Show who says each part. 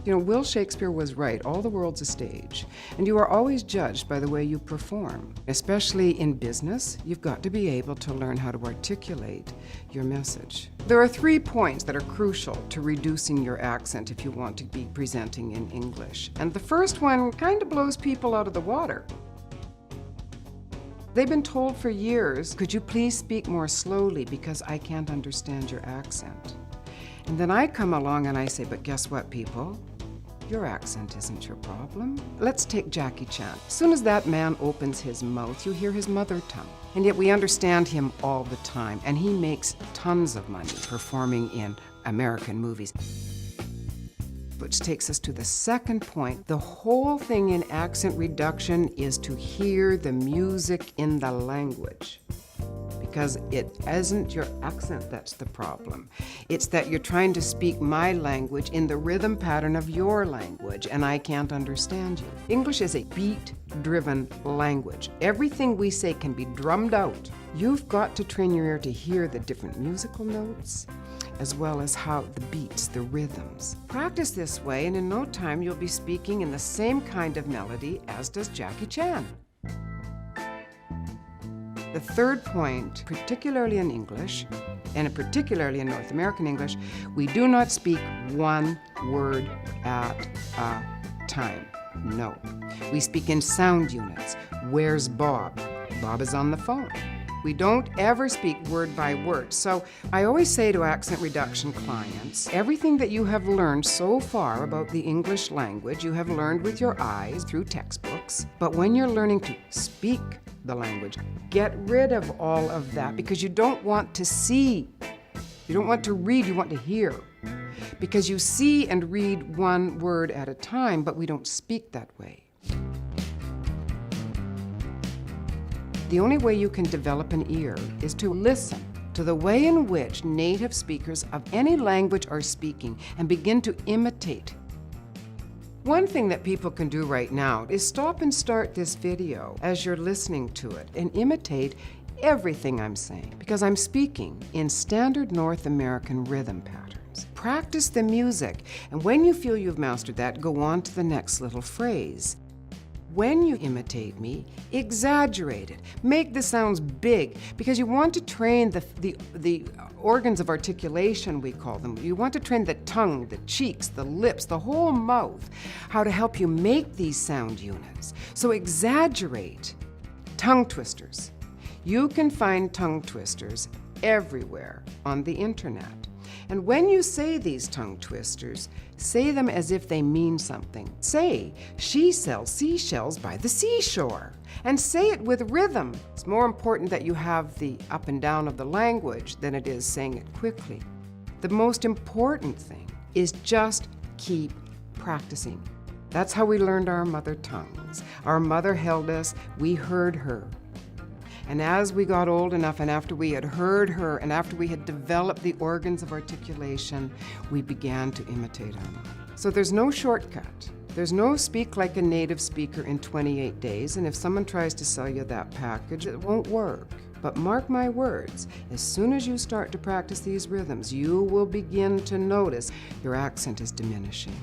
Speaker 1: You know, Will Shakespeare was right. All the world's a stage. And you are always judged by the way you perform. Especially in business, you've got to be able to learn how to articulate your message. There are 3 points that are crucial to reducing your accent if you want to be presenting in English. And the first one kind of blows people out of the water. They've been told for years, could you please speak more slowly because I can't understand your accent. And then I come along and I say, but guess what, people? Your accent isn't your problem. Let's take Jackie Chan. As soon as that man opens his mouth, you hear his mother tongue. And yet we understand him all the time, and he makes tons of money performing in American movies. Which takes us to the second point. The whole thing in accent reduction is to hear the music in the language. Because it isn't your accent that's the problem. It's that you're trying to speak my language in the rhythm pattern of your language, and I can't understand you. English is a beat-driven language. Everything we say can be drummed out. You've got to train your ear to hear the different musical notes, as well as how the beats, the rhythms. Practice this way, and in no time you'll be speaking in the same kind of melody as does Jackie Chan. The third point, particularly in English, and particularly in North American English, we do not speak one word at a time. No. We speak in sound units. Where's Bob? Bob is on the phone. We don't ever speak word by word. So I always say to accent reduction clients, everything that you have learned so far about the English language, you have learned with your eyes through textbooks. But when you're learning to speak the language, get rid of all of that, because you don't want to see. You don't want to read, you want to hear. Because you see and read one word at a time, but we don't speak that way. The only way you can develop an ear is to listen to the way in which native speakers of any language are speaking and begin to imitate. One thing that people can do right now is stop and start this video as you're listening to it and imitate everything I'm saying, because I'm speaking in standard North American rhythm patterns. Practice the music, and when you feel you've mastered that, go on to the next little phrase. When you imitate me, exaggerate it. Make the sounds big, because you want to train the organs of articulation, we call them. You want to train the tongue, the cheeks, the lips, the whole mouth, how to help you make these sound units. So exaggerate. Tongue twisters. You can find tongue twisters everywhere on the internet. And when you say these tongue twisters, say them as if they mean something. Say, she sells seashells by the seashore. And say it with rhythm. It's more important that you have the up and down of the language than it is saying it quickly. The most important thing is just keep practicing. That's how we learned our mother tongues. Our mother held us, we heard her. And as we got old enough, and after we had heard her, and after we had developed the organs of articulation, we began to imitate our mother. So there's no shortcut. There's no speak like a native speaker in 28 days, and if someone tries to sell you that package, it won't work. But mark my words, as soon as you start to practice these rhythms, you will begin to notice your accent is diminishing.